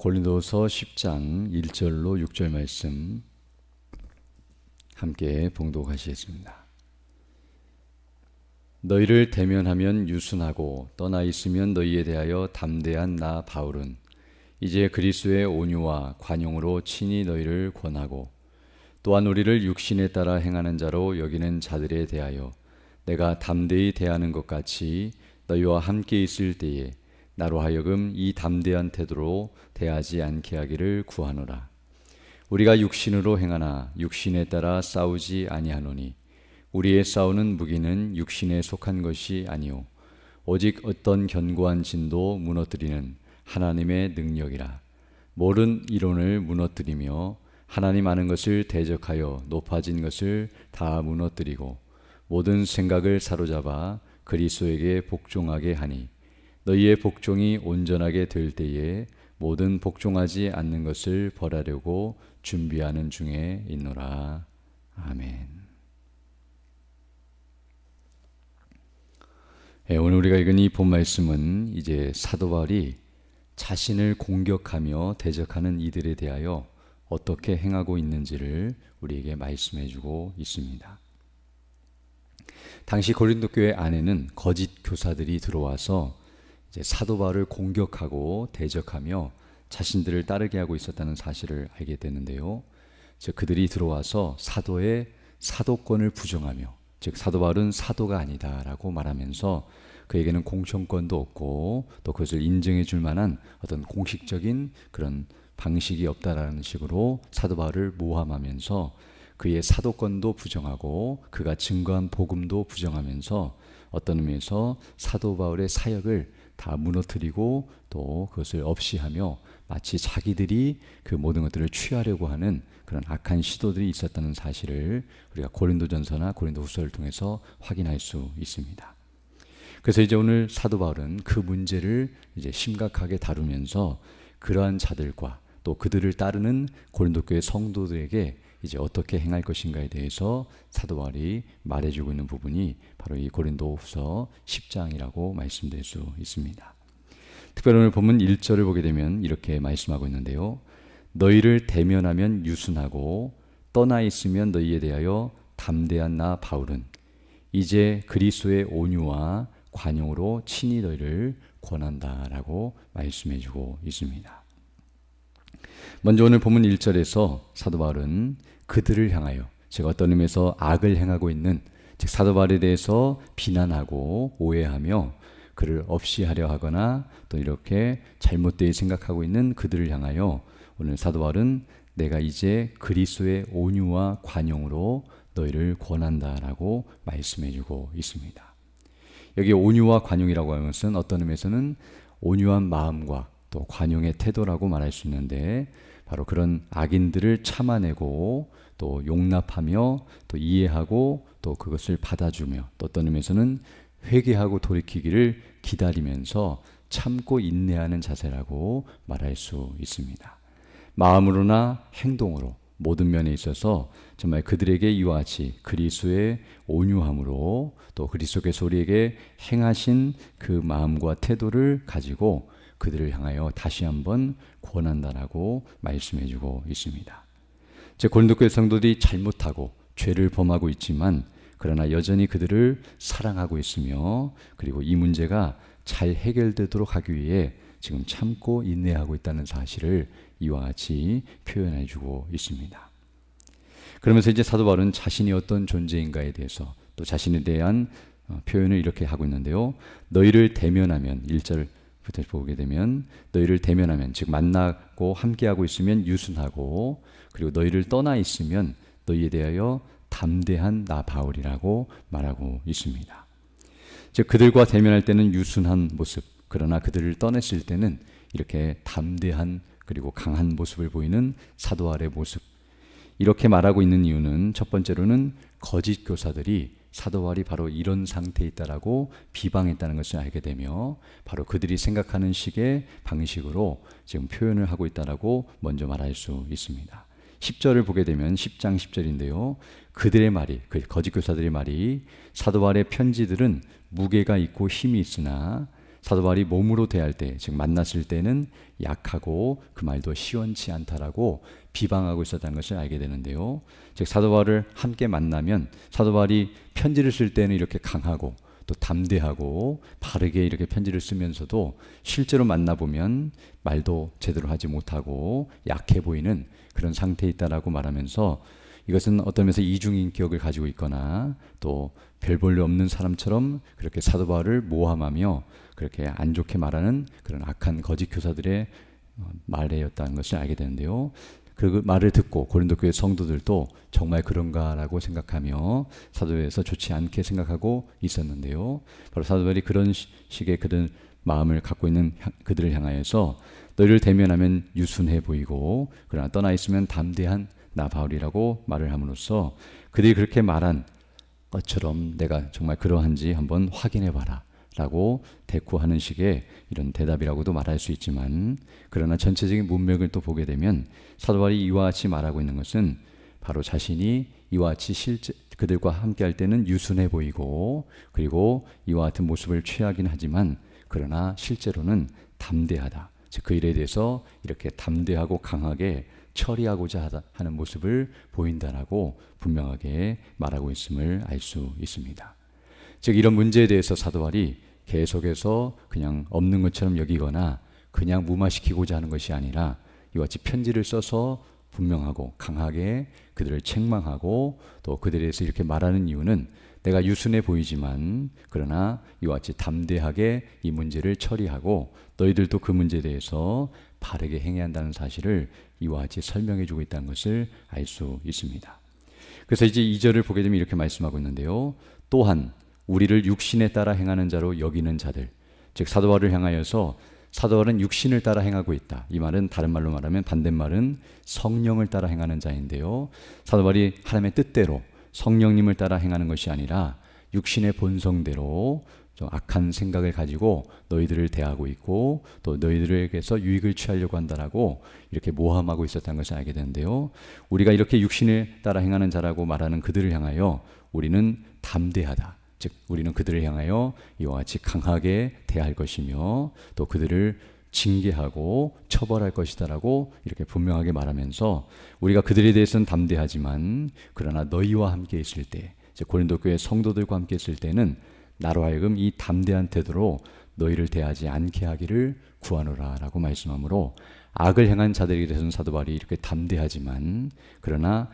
고린도서 10장 1절로 6절 말씀 함께 봉독하시겠습니다. 너희를 대면하면 유순하고 떠나 있으면 너희에 대하여 담대한 나 바울은 이제 그리스도의 온유와 관용으로 친히 너희를 권하고 또한 우리를 육신에 따라 행하는 자로 여기는 자들에 대하여 내가 담대히 대하는 것 같이 너희와 함께 있을 때에 나로 하여금 이 담대한 태도로 대하지 않게 하기를 구하노라. 우리가 육신으로 행하나 육신에 따라 싸우지 아니하노니 우리의 싸우는 무기는 육신에 속한 것이 아니오 오직 어떤 견고한 진도 무너뜨리는 하나님의 능력이라. 모든 이론을 무너뜨리며 하나님 아는 것을 대적하여 높아진 것을 다 무너뜨리고 모든 생각을 사로잡아 그리스도에게 복종하게 하니 너희의 복종이 온전하게 될 때에 모든 복종하지 않는 것을 벌하려고 준비하는 중에 있노라. 아멘. 오늘 우리가 읽은 이 본 말씀은 이제 사도 바울이 자신을 공격하며 대적하는 이들에 대하여 어떻게 행하고 있는지를 우리에게 말씀해 주고 있습니다. 당시 고린도 교회 안에는 거짓 교사들이 들어와서 이제 사도 바울을 공격하고 대적하며 자신들을 따르게 하고 있었다는 사실을 알게 되는데요. 즉 그들이 들어와서 사도의 사도권을 부정하며, 즉 사도 바울은 사도가 아니다라고 말하면서 그에게는 공천권도 없고 또 그것을 인정해 줄 만한 어떤 공식적인 그런 방식이 없다라는 식으로 사도 바울을 모함하면서 그의 사도권도 부정하고 그가 증거한 복음도 부정하면서 어떤 의미에서 사도 바울의 사역을 다 무너뜨리고 또 그것을 없이하며 마치 자기들이 그 모든 것들을 취하려고 하는 그런 악한 시도들이 있었다는 사실을 우리가 고린도전서나 고린도후서를 통해서 확인할 수 있습니다. 그래서 이제 오늘 사도 바울은 그 문제를 이제 심각하게 다루면서 그러한 자들과 또 그들을 따르는 고린도 교회 성도들에게 이제 어떻게 행할 것인가에 대해서 사도 바울이 말해주고 있는 부분이 바로 이 고린도후서 10장이라고 말씀드릴 수 있습니다. 특별히 오늘 본문 1절을 보게 되면 이렇게 말씀하고 있는데요. 너희를 대면하면 유순하고 떠나 있으면 너희에 대하여 담대한 나 바울은 이제 그리스도의 온유와 관용으로 친히 너희를 권한다라고 말씀해주고 있습니다. 먼저 오늘 본문 1절에서 사도 바울은 그들을 향하여, 즉 어떤 의미에서 악을 행하고 있는, 즉 사도 바울에 대해서 비난하고 오해하며 그를 없이 하려 하거나 또 이렇게 잘못되게 생각하고 있는 그들을 향하여 오늘 사도 바울은 내가 이제 그리스도의 온유와 관용으로 너희를 권한다라고 말씀해주고 있습니다. 여기 온유와 관용이라고 하는 것은 어떤 의미에서는 온유한 마음과 또 관용의 태도라고 말할 수 있는데 바로 그런 악인들을 참아내고 또 용납하며 또 이해하고 또 그것을 받아주며 또 어떤 의미에서는 회개하고 돌이키기를 기다리면서 참고 인내하는 자세라고 말할 수 있습니다. 마음으로나 행동으로 모든 면에 있어서 정말 그들에게 이와 같이 그리스도의 온유함으로 또 그리스도께서 우리에게 행하신 그 마음과 태도를 가지고 그들을 향하여 다시 한번 권한다라고 말씀해주고 있습니다. 즉 고린도 교회 성도들이 잘못하고 죄를 범하고 있지만 그러나 여전히 그들을 사랑하고 있으며 그리고 이 문제가 잘 해결되도록 하기 위해 지금 참고 인내하고 있다는 사실을 이와 같이 표현해주고 있습니다. 그러면서 이제 사도 바울은 자신이 어떤 존재인가에 대해서 또 자신에 대한 표현을 이렇게 하고 있는데요. 너희를 대면하면 1절부터 보게 되면 너희를 대면하면 즉 만나고 함께하고 있으면 유순하고 그리고 너희를 떠나 있으면 너희에 대하여 담대한 나 바울이라고 말하고 있습니다. 즉 그들과 대면할 때는 유순한 모습, 그러나 그들을 떠났을 때는 이렇게 담대한 그리고 강한 모습을 보이는 사도 바울의 모습. 이렇게 말하고 있는 이유는 첫 번째로는 거짓 교사들이 사도 바울이 바로 이런 상태에 있다라고 비방했다는 것을 알게 되며 바로 그들이 생각하는 식의 방식으로 지금 표현을 하고 있다라고 먼저 말할 수 있습니다. 10절을 보게 되면 10장 10절인데요. 그들의 말이, 그 거짓 교사들의 말이 사도 바울의 편지들은 무게가 있고 힘이 있으나 사도 바울이 몸으로 대할 때, 즉 만났을 때는 약하고 그 말도 시원치 않다라고 비방하고 있었다는 것을 알게 되는데요. 즉 사도 바울을 함께 만나면 사도 바울이 편지를 쓸 때는 이렇게 강하고 또 담대하고 바르게 이렇게 편지를 쓰면서도 실제로 만나보면 말도 제대로 하지 못하고 약해 보이는 그런 상태에 있다라고 말하면서 이것은 어떤 면에서 이중인격을 가지고 있거나 또 별 볼일 없는 사람처럼 그렇게 사도 바울을 모함하며 그렇게 안 좋게 말하는 그런 악한 거짓 교사들의 말이었다는 것을 알게 되는데요. 그 말을 듣고 고린도 교회 성도들도 정말 그런가라고 생각하며 사도에서 좋지 않게 생각하고 있었는데요. 바로 사도 바울이 그런 식의 그런 마음을 갖고 있는 그들을 향하여서 너희를 대면하면 유순해 보이고 그러나 떠나 있으면 담대한 나 바울이라고 말을 함으로써 그들이 그렇게 말한 것처럼 내가 정말 그러한지 한번 확인해 봐라 라고 대꾸하는 식의 이런 대답이라고도 말할 수 있지만, 그러나 전체적인 문맥을 또 보게 되면 사도 바울이 이와 같이 말하고 있는 것은 바로 자신이 이와 같이 실제 그들과 함께 할 때는 유순해 보이고 그리고 이와 같은 모습을 취하긴 하지만 그러나 실제로는 담대하다, 즉 그 일에 대해서 이렇게 담대하고 강하게 처리하고자 하는 모습을 보인다라고 분명하게 말하고 있음을 알 수 있습니다. 즉 이런 문제에 대해서 사도 바울이 계속해서 그냥 없는 것처럼 여기거나 그냥 무마시키고자 하는 것이 아니라 이와 같이 편지를 써서 분명하고 강하게 그들을 책망하고 또 그들에 대해서 이렇게 말하는 이유는 내가 유순해 보이지만 그러나 이와 같이 담대하게 이 문제를 처리하고 너희들도 그 문제에 대해서 바르게 행해야 한다는 사실을 이와 같이 설명해 주고 있다는 것을 알 수 있습니다. 그래서 이제 2절을 보게 되면 이렇게 말씀하고 있는데요. 또한 우리를 육신에 따라 행하는 자로 여기는 자들, 즉 사도 바울을 향하여서 사도 바울은 육신을 따라 행하고 있다. 이 말은 다른 말로 말하면 반대말은 성령을 따라 행하는 자인데요. 사도 바울이 하나님의 뜻대로 성령님을 따라 행하는 것이 아니라 육신의 본성대로 좀 악한 생각을 가지고 너희들을 대하고 있고 또 너희들에게서 유익을 취하려고 한다라고 이렇게 모함하고 있었다는 것을 알게 되는데요. 우리가 이렇게 육신을 따라 행하는 자라고 말하는 그들을 향하여 우리는 담대하다, 즉 우리는 그들을 향하여 이와 같이 강하게 대할 것이며 또 그들을 징계하고 처벌할 것이다라고 이렇게 분명하게 말하면서 우리가 그들에 대해서는 담대하지만 그러나 너희와 함께 있을 때, 즉 고린도 교회 성도들과 함께 있을 때는 나로 하여금 이 담대한 태도로 너희를 대하지 않게 하기를 구하노라 라고 말씀하므로 악을 행한 자들에게 대해서는 사도 바울이 이렇게 담대하지만 그러나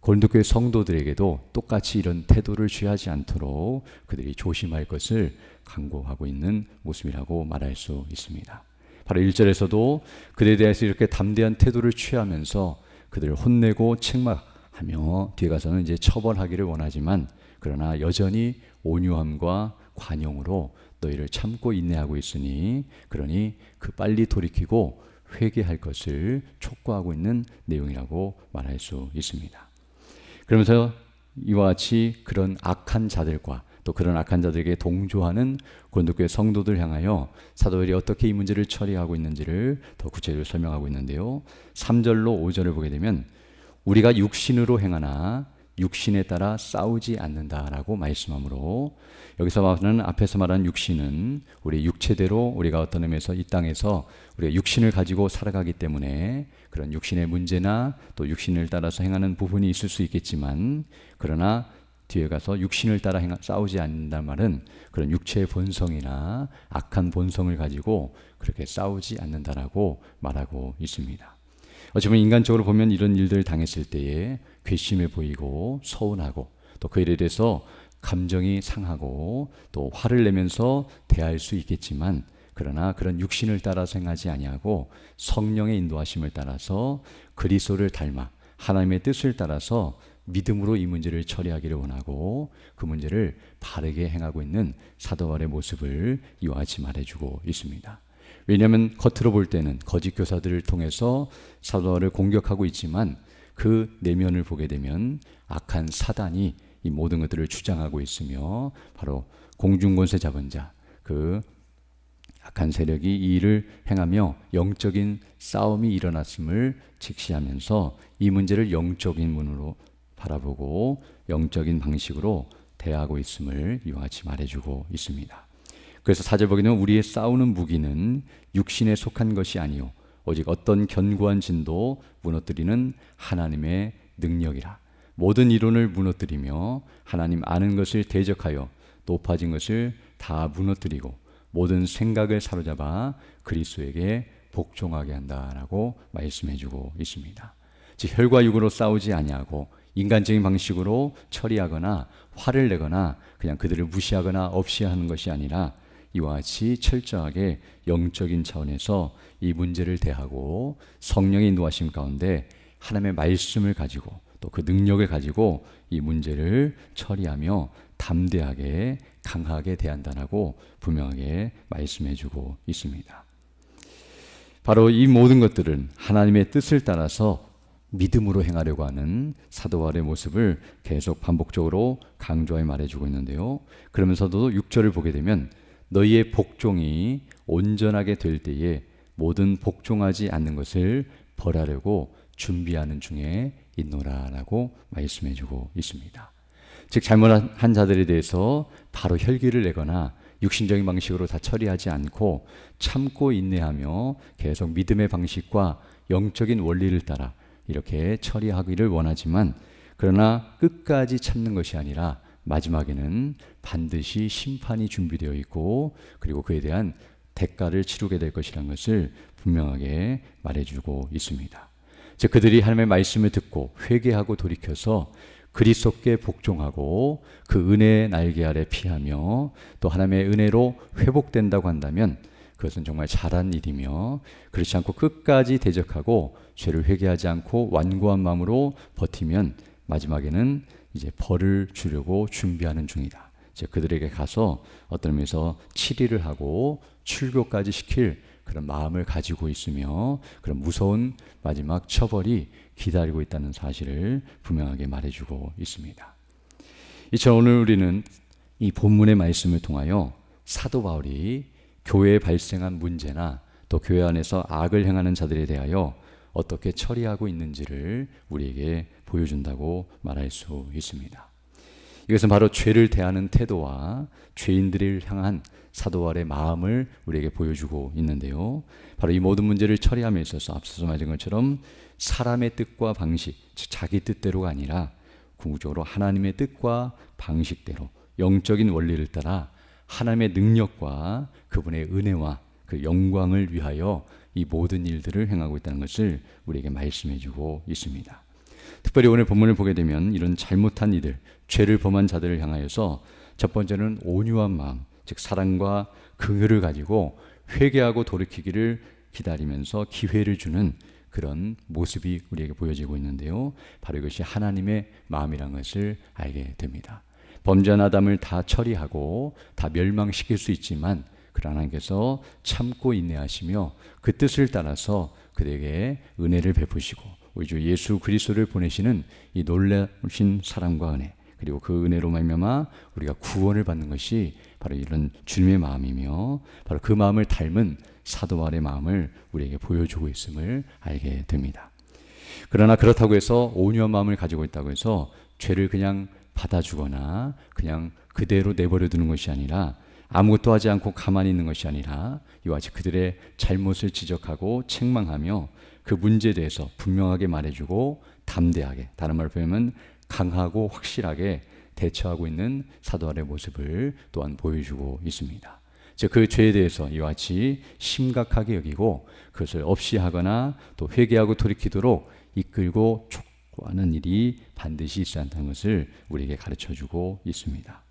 고린도 교회 성도들에게도 똑같이 이런 태도를 취하지 않도록 그들이 조심할 것을 강구하고 있는 모습이라고 말할 수 있습니다. 바로 1절에서도 그들에 대해서 이렇게 담대한 태도를 취하면서 그들을 혼내고 책망하며 뒤에 가서는 이제 처벌하기를 원하지만 그러나 여전히 온유함과 관용으로 너희를 참고 인내하고 있으니 그러니 그 빨리 돌이키고 회개할 것을 촉구하고 있는 내용이라고 말할 수 있습니다. 그러면서 이와 같이 그런 악한 자들과 또 그런 악한 자들에게 동조하는 고린도 교회 성도들 향하여 사도 바울이 어떻게 이 문제를 처리하고 있는지를 더 구체적으로 설명하고 있는데요. 3절로 5절을 보게 되면 우리가 육신으로 행하나 육신에 따라 싸우지 않는다라고 말씀하므로 여기서 말하는 앞에서 말하는 육신은 우리 육체대로 우리가 어떤 의미에서 이 땅에서 우리가 육신을 가지고 살아가기 때문에 그런 육신의 문제나 또 육신을 따라서 행하는 부분이 있을 수 있겠지만 그러나 뒤에 가서 육신을 따라 싸우지 않는다는 말은 그런 육체의 본성이나 악한 본성을 가지고 그렇게 싸우지 않는다라고 말하고 있습니다. 어쩌면 인간적으로 보면 이런 일들을 당했을 때에 괘씸해 보이고 서운하고 또 그 일에 대해서 감정이 상하고 또 화를 내면서 대할 수 있겠지만 그러나 그런 육신을 따라서 행하지 아니하고 성령의 인도하심을 따라서 그리스도를 닮아 하나님의 뜻을 따라서 믿음으로 이 문제를 처리하기를 원하고 그 문제를 바르게 행하고 있는 사도 바울의 모습을 이와 같이 말해주고 있습니다. 왜냐하면 겉으로 볼 때는 거짓 교사들을 통해서 사도 바울을 공격하고 있지만 그 내면을 보게 되면 악한 사단이 이 모든 것들을 주장하고 있으며 바로 공중권세 잡은 자, 그 악한 세력이 이 일을 행하며 영적인 싸움이 일어났음을 직시하면서 이 문제를 영적인 문으로 바라보고 영적인 방식으로 대하고 있음을 이와 같이 말해주고 있습니다. 그래서 4절 보게 되면 우리의 싸우는 무기는 육신에 속한 것이 아니요 오직 어떤 견고한 진도 무너뜨리는 하나님의 능력이라. 모든 이론을 무너뜨리며 하나님 아는 것을 대적하여 높아진 것을 다 무너뜨리고 모든 생각을 사로잡아 그리스도에게 복종하게 한다라고 말씀해주고 있습니다. 즉 혈과 육으로 싸우지 아니하고 인간적인 방식으로 처리하거나 화를 내거나 그냥 그들을 무시하거나 없이 하는 것이 아니라 이와 같이 철저하게 영적인 차원에서 이 문제를 대하고 성령의 인도하심 가운데 하나님의 말씀을 가지고 또 그 능력을 가지고 이 문제를 처리하며 담대하게 강하게 대한다라고 분명하게 말씀해주고 있습니다. 바로 이 모든 것들은 하나님의 뜻을 따라서 믿음으로 행하려고 하는 사도 바울의 모습을 계속 반복적으로 강조하여 말해주고 있는데요. 그러면서도 6절을 보게 되면 너희의 복종이 온전하게 될 때에 모든 복종하지 않는 것을 벌하려고 준비하는 중에 있노라라고 말씀해주고 있습니다. 즉 잘못한 자들에 대해서 바로 혈기를 내거나 육신적인 방식으로 다 처리하지 않고 참고 인내하며 계속 믿음의 방식과 영적인 원리를 따라 이렇게 처리하기를 원하지만 그러나 끝까지 참는 것이 아니라 마지막에는 반드시 심판이 준비되어 있고 그리고 그에 대한 대가를 치르게 될 것이라는 것을 분명하게 말해주고 있습니다. 즉 그들이 하나님의 말씀을 듣고 회개하고 돌이켜서 그리스도께 복종하고 그 은혜의 날개 아래 피하며 또 하나님의 은혜로 회복된다고 한다면 그것은 정말 잘한 일이며 그렇지 않고 끝까지 대적하고 죄를 회개하지 않고 완고한 마음으로 버티면 마지막에는 이제 벌을 주려고 준비하는 중이다. 즉 그들에게 가서 어떤 의미에서 치리를 하고 출교까지 시킬 그런 마음을 가지고 있으며 그런 무서운 마지막 처벌이 기다리고 있다는 사실을 분명하게 말해주고 있습니다. 이처럼 오늘 우리는 이 본문의 말씀을 통하여 사도 바울이 교회에 발생한 문제나 또 교회 안에서 악을 행하는 자들에 대하여 어떻게 처리하고 있는지를 우리에게 보여준다고 말할 수 있습니다. 이것은 바로 죄를 대하는 태도와 죄인들을 향한 사도 바울의 마음을 우리에게 보여주고 있는데요. 바로 이 모든 문제를 처리함에 있어서 앞서서 말한 것처럼 사람의 뜻과 방식, 즉 자기 뜻대로가 아니라 궁극적으로 하나님의 뜻과 방식대로 영적인 원리를 따라 하나님의 능력과 그분의 은혜와 그 영광을 위하여 이 모든 일들을 행하고 있다는 것을 우리에게 말씀해주고 있습니다. 특별히 오늘 본문을 보게 되면 이런 잘못한 이들, 죄를 범한 자들을 향하여서 첫 번째는 온유한 마음, 즉 사랑과 긍휼을 가지고 회개하고 돌이키기를 기다리면서 기회를 주는 그런 모습이 우리에게 보여지고 있는데요. 바로 이것이 하나님의 마음이라는 것을 알게 됩니다. 범죄한 아담을 다 처리하고 다 멸망시킬 수 있지만 그러나 하나님께서 참고 인내하시며 그 뜻을 따라서 그에게 은혜를 베푸시고 우리 주 예수 그리스도를 보내시는 이 놀라우신 사랑과 은혜 그리고 그 은혜로 말미암아 우리가 구원을 받는 것이 바로 이런 주님의 마음이며 바로 그 마음을 닮은 사도 바울의 마음을 우리에게 보여주고 있음을 알게 됩니다. 그러나 그렇다고 해서 온유한 마음을 가지고 있다고 해서 죄를 그냥 받아주거나 그냥 그대로 내버려 두는 것이 아니라 아무것도 하지 않고 가만히 있는 것이 아니라 이와 같이 그들의 잘못을 지적하고 책망하며 그 문제에 대해서 분명하게 말해주고 담대하게, 다른 말로 표현하면 강하고 확실하게 대처하고 있는 사도 바울의 모습을 또한 보여주고 있습니다. 즉 그 죄에 대해서 이와 같이 심각하게 여기고 그것을 없이 하거나 또 회개하고 돌이키도록 이끌고 촉구하는 일이 반드시 있어야 한다는 것을 우리에게 가르쳐주고 있습니다.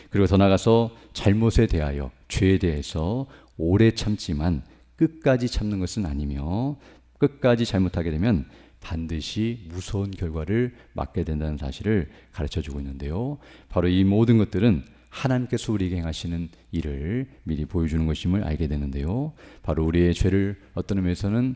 그리고 더 나아가서 잘못에 대하여 죄에 대해서 오래 참지만 끝까지 참는 것은 아니며 끝까지 잘못하게 되면 반드시 무서운 결과를 맞게 된다는 사실을 가르쳐주고 있는데요. 바로 이 모든 것들은 하나님께서 우리에게 행하시는 일을 미리 보여주는 것임을 알게 되는데요. 바로 우리의 죄를 어떤 의미에서는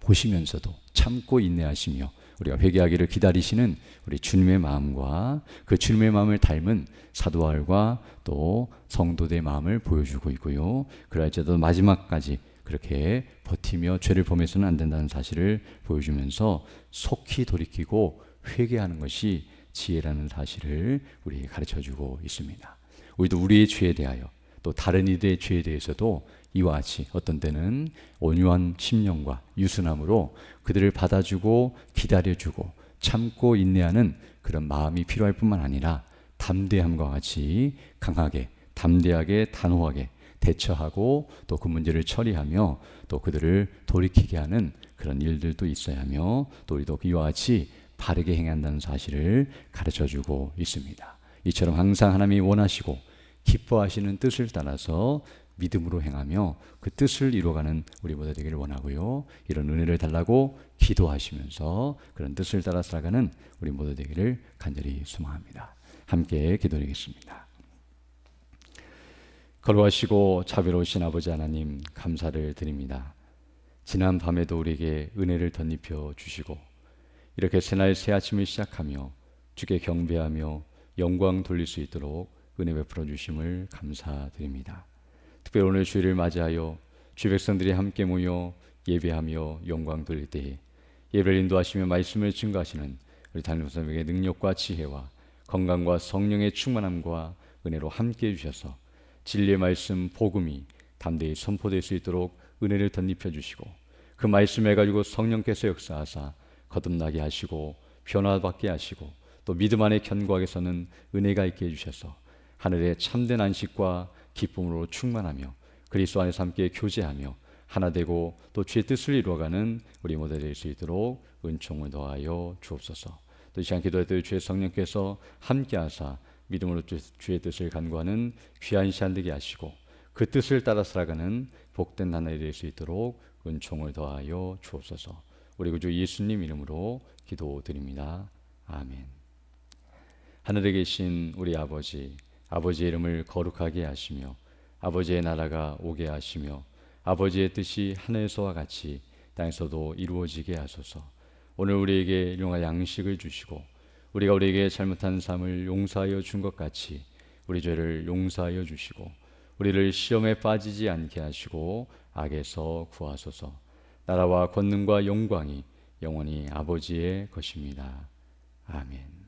보시면서도 참고 인내하시며 우리가 회개하기를 기다리시는 우리 주님의 마음과 그 주님의 마음을 닮은 사도 바울과 또 성도들의 마음을 보여주고 있고요. 그럴지라도 마지막까지 그렇게 버티며 죄를 범해서는 안 된다는 사실을 보여주면서 속히 돌이키고 회개하는 것이 지혜라는 사실을 우리에게 가르쳐주고 있습니다. 우리도 우리의 죄에 대하여 또 다른 이들의 죄에 대해서도 이와 같이 어떤 때는 온유한 심령과 유순함으로 그들을 받아주고 기다려주고 참고 인내하는 그런 마음이 필요할 뿐만 아니라 담대함과 같이 강하게 담대하게 단호하게 대처하고 또 그 문제를 처리하며 또 그들을 돌이키게 하는 그런 일들도 있어야 하며 또 우리도 이와 같이 바르게 행해야 한다는 사실을 가르쳐주고 있습니다. 이처럼 항상 하나님이 원하시고 기뻐하시는 뜻을 따라서 믿음으로 행하며 그 뜻을 이루어가는 우리 모두 되기를 원하고요. 이런 은혜를 달라고 기도하시면서 그런 뜻을 따라 살아가는 우리 모두 되기를 간절히 소망합니다. 함께 기도드리겠습니다. 거룩하시고 자비로우신 아버지 하나님, 감사를 드립니다. 지난 밤에도 우리에게 은혜를 덧입혀 주시고 이렇게 새날 새 아침을 시작하며 주께 경배하며 영광 돌릴 수 있도록 은혜 베풀어 주심을 감사드립니다. 특별히 오늘 주일을 맞이하여 주 백성들이 함께 모여 예배하며 영광 돌릴 때에 예배를 인도하시며 말씀을 증거하시는 우리 담임 목사님에게 능력과 지혜와 건강과 성령의 충만함과 은혜로 함께 해주셔서 진리의 말씀 복음이 담대히 선포될 수 있도록 은혜를 덧입혀 주시고 그 말씀을 가지고 성령께서 역사하사 거듭나게 하시고 변화받게 하시고 또 믿음 안에 견고하게 서는 은혜가 있게 해주셔서 하늘의 참된 안식과 기쁨으로 충만하며 그리스도 안에서 함께 교제하며 하나 되고 또 주의 뜻을 이루어가는 우리 모두 될 수 있도록 은총을 더하여 주옵소서. 또 이 시간 기도할 때 주의 성령께서 함께하사 믿음으로 주의 뜻을 간구하는 귀한 시간 되게 하시고 그 뜻을 따라 살아가는 복된 하나가 될 수 있도록 은총을 더하여 주옵소서. 우리 구주 예수님 이름으로 기도드립니다. 아멘. 하늘에 계신 우리 아버지, 아버지의 이름을 거룩하게 하시며 아버지의 나라가 오게 하시며 아버지의 뜻이 하늘에서와 같이 땅에서도 이루어지게 하소서. 오늘 우리에게 일용할 양식을 주시고 우리가 우리에게 잘못한 삶을 용서하여 준 것 같이 우리 죄를 용서하여 주시고 우리를 시험에 빠지지 않게 하시고 악에서 구하소서. 나라와 권능과 영광이 영원히 아버지의 것입니다. 아멘.